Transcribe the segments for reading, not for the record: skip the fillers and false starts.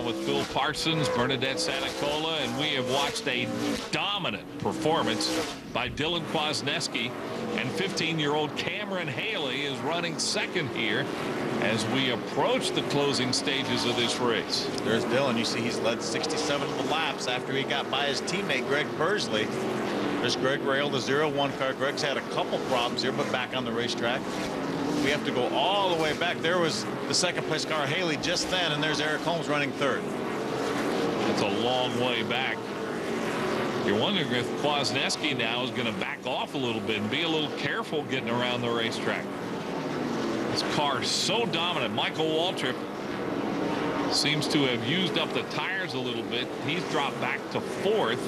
with Phil Parsons, Bernadette Santacola, and we have watched a dominant performance by Dylan Kwasniewski, and 15-year-old Cameron Haley is running second here as we approach the closing stages of this race. There's Dylan. You see he's led 67 of the laps after he got by his teammate Greg Pursley. There's Greg Rail, the 0-1 car. Greg's had a couple problems here, but back on the racetrack. We have to go all the way back. There was the second place car, Haley, just then, and there's Eric Holmes running third. That's a long way back. You're wondering if Kwasniewski now is going to back off a little bit and be a little careful getting around the racetrack. This car is so dominant. Michael Waltrip seems to have used up the tires a little bit. He's dropped back to fourth.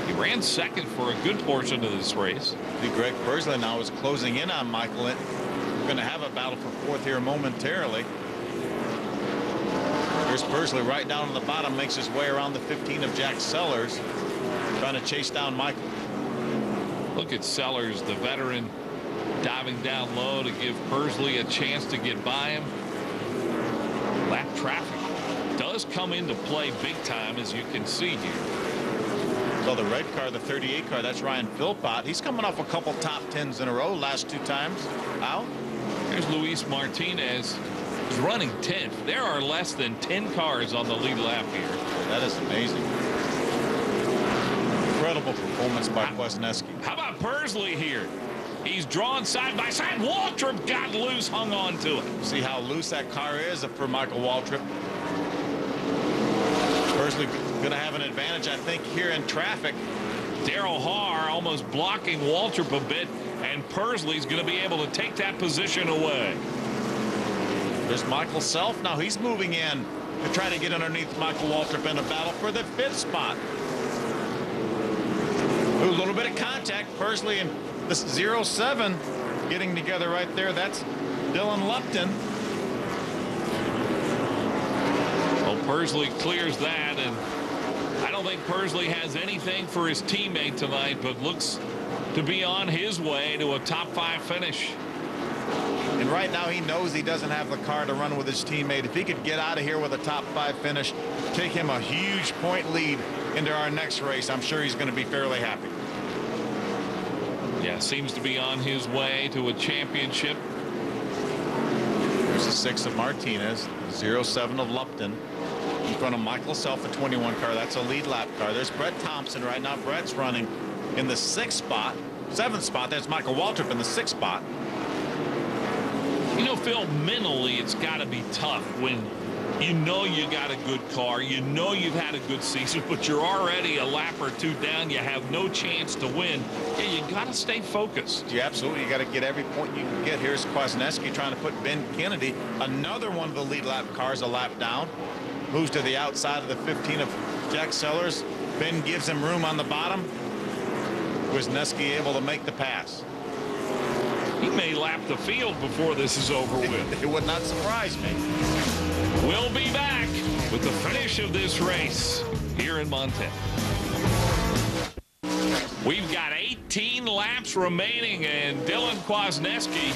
He ran second for a good portion of this race. Greg Pursley now is closing in on Michael. We're going to have a battle for fourth here momentarily. Here's Pursley right down on the bottom, makes his way around the 15 of Jack Sellers, trying to chase down Michael. Look at Sellers, the veteran, diving down low to give Pursley a chance to get by him. Lap traffic does come into play big time, as you can see here. So the red car, the 38 car, that's Ryan Philpott. He's coming off a couple top 10s in a row last two times out. There's Luis Martinez. He's running 10th. There are less than 10 cars on the lead lap here. That is amazing. Incredible performance by Kwasniewski. How about Pursley here? He's drawn side by side. Waltrip got loose, hung on to it. See how loose that car is for Michael Waltrip. Pursley going to have an advantage, I think, here in traffic. Darrell Haar almost blocking Waltrip a bit, and Pursley's going to be able to take that position away. There's Michael Self. Now he's moving in to try to get underneath Michael Waltrip in a battle for the 5th spot. Ooh, a little bit of contact. Pursley and the 07 getting together right there. That's Dylan Lupton. Well, Pursley clears that, and I don't think Pursley has anything for his teammate tonight, but looks to be on his way to a top 5 finish. And right now he knows he doesn't have the car to run with his teammate. If he could get out of here with a top 5 finish, take him a huge point lead into our next race, I'm sure he's going to be fairly happy. Yeah, seems to be on his way to a championship. There's the 6 of Martinez, 07 of Lupton. In front of Michael Self, the 21 car. That's a lead lap car. There's Brett Thompson right now. Brett's running in the 6th spot. 7th spot. There's Michael Waltrip in the 6th spot. You know, Phil, mentally it's got to be tough when you know you got a good car, you know you've had a good season, but you're already a lap or two down, you have no chance to win. Yeah, you got to stay focused. Yeah, absolutely. You got to get every point you can get. Here's Kwasniewski trying to put Ben Kennedy, another one of the lead lap cars, a lap down. Moves to the outside of the 15 of Jack Sellers. Ben gives him room on the bottom. Kwasniewski able to make the pass. He may lap the field before this is over with. It would not surprise me. We'll be back with the finish of this race here in Montana. We've got 18 laps remaining, and Dylan Kwasniewski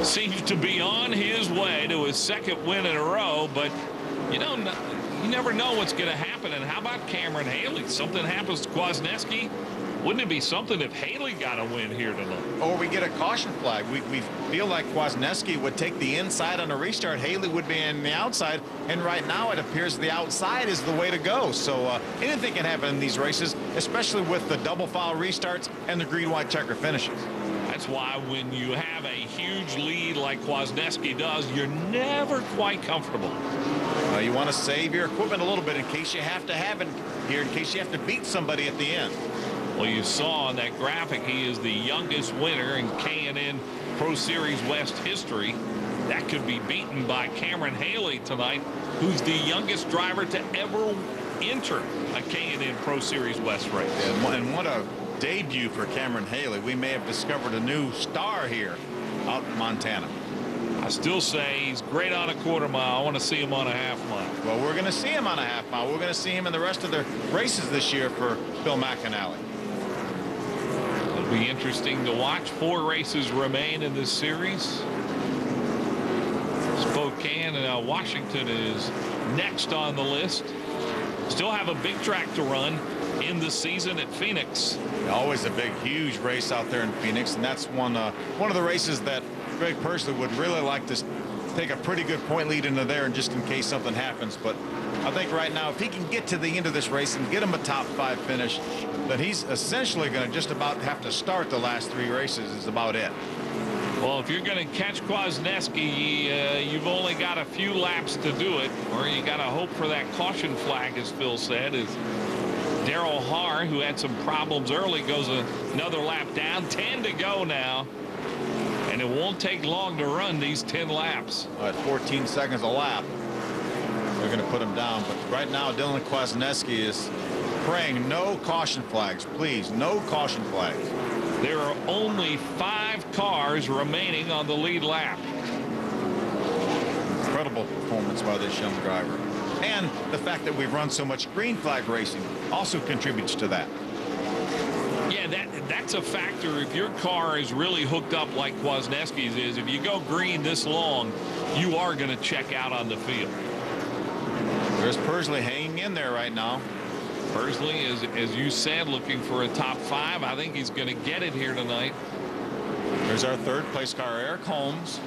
seems to be on his way to his 2nd win in a row, but you know, you never know what's going to happen. And how about Cameron Haley? Something happens to Kwasniewski. Wouldn't it be something if Haley got a win here tonight? Or we get a caution flag. We feel like Kwasniewski would take the inside on a restart. Haley would be in the outside. And right now it appears the outside is the way to go. So anything can happen in these races, especially with the double foul restarts and the green, white checker finishes. That's why when you have a huge lead like Kwasniewski does, you're never quite comfortable. You want to save your equipment a little bit in case you have to have it here, in case you have to beat somebody at the end. Well, you saw on that graphic, he is the youngest winner in K&N Pro Series West history. That could be beaten by Cameron Haley tonight, who's the youngest driver to ever enter a K&N Pro Series West race. And what a debut for Cameron Haley. We may have discovered a new star here out in Montana. I still say he's great on a quarter mile. I want to see him on a half mile. Well, we're going to see him on a half mile. We're going to see him in the rest of the races this year for Phil McAnally. It'll be interesting to watch. 4 races remain in this series. Spokane and Washington is next on the list. Still have a big track to run in the season at Phoenix. Always a big, huge race out there in Phoenix, and that's one of the races that Greg Pursley would really like to take a pretty good point lead into there, and just in case something happens. But I think right now, if he can get to the end of this race and get him a top 5 finish, then he's essentially going to just about have to start the last 3 races is about it. Well, if you're going to catch Kwasniewski, you've only got a few laps to do it, or you got to hope for that caution flag, as Phil said. As Darrell Haar, who had some problems early, goes another lap down. 10 to go now, and it won't take long to run these 10 laps. At 14 seconds a lap, they're going to put him down. But right now, Dylan Kwasniewski is praying no caution flags, please, no caution flags. There are only 5 cars remaining on the lead lap. Incredible performance by this young driver. And the fact that we've run so much green flag racing also contributes to that. Yeah, that's a factor. If your car is really hooked up like Kwasniewski's is, if you go green this long, you are going to check out on the field. There's Pursley hanging in there right now. Pursley, as you said, looking for a top 5. I think he's going to get it here tonight. There's our 3rd place car, Eric Holmes.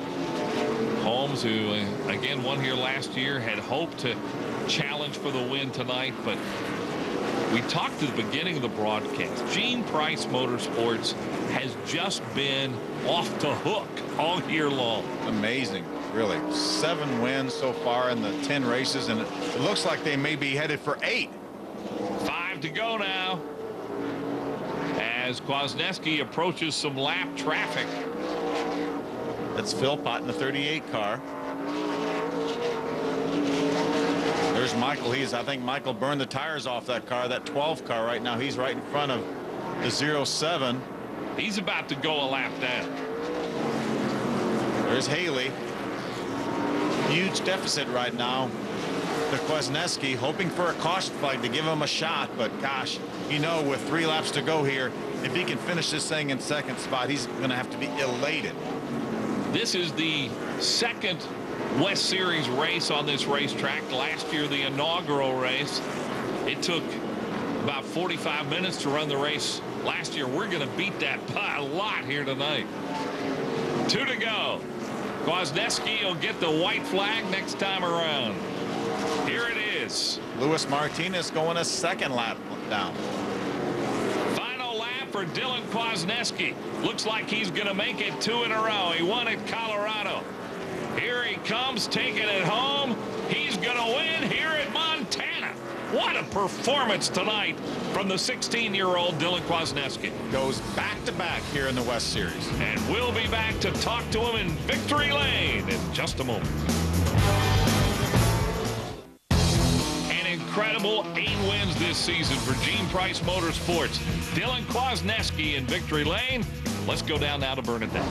Holmes, who again won here last year, had hoped to challenge for the win tonight, but we talked at the beginning of the broadcast. Gene Price Motorsports has just been off the hook all year long. Amazing, really. 7 wins so far in the 10 races, and it looks like they may be headed for 8. 5 to go now as Kwasniewski approaches some lap traffic. That's Philpott in the 38 car. There's Michael. I think Michael burned the tires off that car, that 12 car right now. He's right in front of the 07. He's about to go a lap down. There's Haley. Huge deficit right now. The Kwasniewski hoping for a caution flag to give him a shot, but gosh, with 3 laps to go here, if he can finish this thing in 2nd spot, he's going to have to be elated. This is the 2nd West Series race on this racetrack. Last year, the inaugural race, it took about 45 minutes to run the race last year. We're going to beat that by a lot here tonight. 2 to go. Kwasniewski will get the white flag next time around. Here it is. Luis Martinez going a 2nd lap down. Final lap for Dylan Kwasniewski. Looks like he's going to make it 2 in a row. He won at Colorado. Here he comes, taking it home. He's going to win here at Montana. What a performance tonight from the 16-year-old Dylan Kwasniewski. Goes back-to-back here in the West Series. And we'll be back to talk to him in Victory Lane in just a moment. Incredible 8 wins this season for Gene Price Motorsports. Dylan Kwasniewski in Victory Lane. Let's go down now to Bernadette.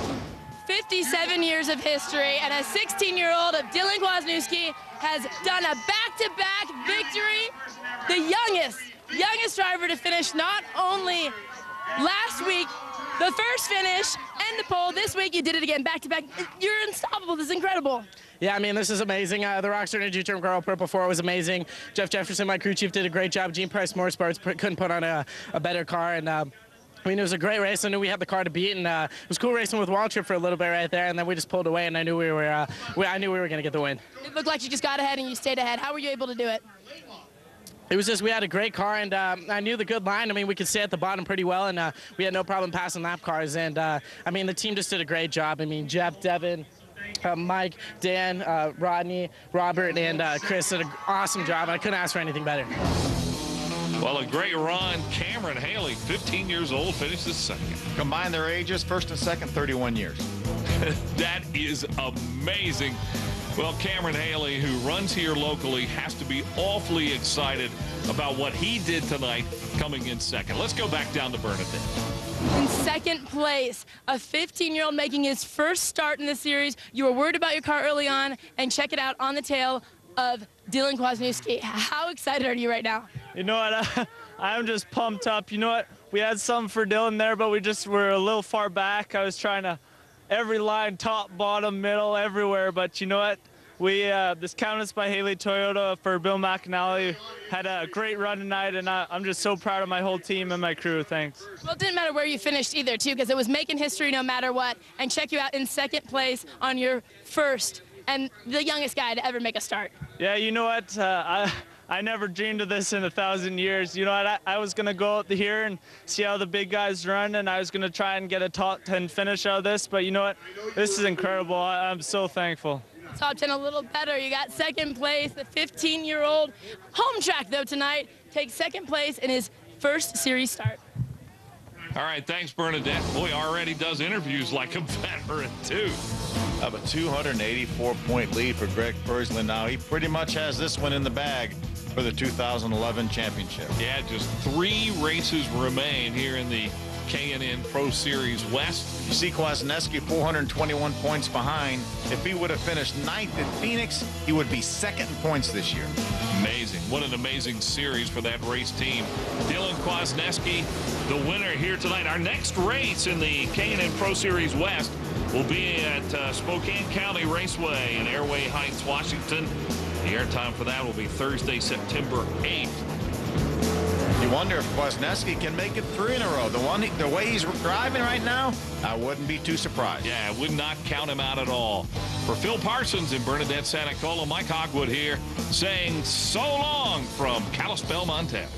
57 years of history, and a 16-year-old of Dylan Kwasniewski has done a back-to-back victory. The youngest driver to finish not only last week, the first finish and the pole. This week you did it again, back-to-back. You're unstoppable. This is incredible. Yeah, I mean, this is amazing. The Rockstar Energy Term Girl Purple 4 was amazing. Jeff Jefferson, my crew chief, did a great job. Gene Price Motorsports couldn't put on a better car. And I mean, it was a great race. I knew we had the car to beat, and it was cool racing with Waltrip for a little bit right there. And then we just pulled away, and I knew we were going to get the win. It looked like you just got ahead and you stayed ahead. How were you able to do it? It was just we had a great car, and I knew the good line. I mean, we could stay at the bottom pretty well, and we had no problem passing lap cars. And I mean, the team just did a great job. I mean, Jeff, Devin, Mike, Dan, Rodney, Robert, and Chris did an awesome job. I couldn't ask for anything better. Well, a great run. Cameron Haley, 15 years old, finishes 2nd. Combine their ages, 1st and 2nd, 31 years. That is amazing. Well, Cameron Haley, who runs here locally, has to be awfully excited about what he did tonight coming in 2nd. Let's go back down to Bernadette. In 2nd place, a 15-year-old making his first start in the series. You were worried about your car early on, and check it out on the tail of Dylan Kwasniewski. How excited are you right now? You know what? I'm just pumped up. You know what? We had something for Dylan there, but we just were a little far back. I was trying to every line, top, bottom, middle, everywhere. But you know what? This Countess by Haley Toyota for Bill McAnally had a great run tonight, and I'm just so proud of my whole team and my crew. Thanks. Well, it didn't matter where you finished either, too, because it was making history no matter what. And check you out in second place on your first and the youngest guy to ever make a start. Yeah, you know what? I never dreamed of this in 1,000 years. You know what? I was going to go out here and see how the big guys run, and I was going to try and get a top 10 finish out of this. But you know what? This is incredible. I'm so thankful. Top 10 a little better. You got second place. The 15-year-old home track, though, tonight takes second place in his first series start. All right, thanks, Bernadette. Boy, already does interviews like a veteran, too. Have a 284-point lead for Greg Pursley now. He pretty much has this one in the bag for the 2011 championship. Yeah, just 3 races remain here in the K&N Pro Series West. You see Kwasniewski 421 points behind. If he would have finished 9th in Phoenix, he would be 2nd in points this year. Amazing. What an amazing series for that race team. Dylan Kwasniewski, the winner here tonight. Our next race in the K&N Pro Series West will be at Spokane County Raceway in Airway Heights, Washington. The airtime for that will be Thursday, September 8th. You wonder if Kwasniewski can make it 3 in a row. The way he's driving right now, I wouldn't be too surprised. Yeah, I would not count him out at all. For Phil Parsons and Bernadette Santa Cola, Mike Hogwood here saying so long from Kalispell, Montana.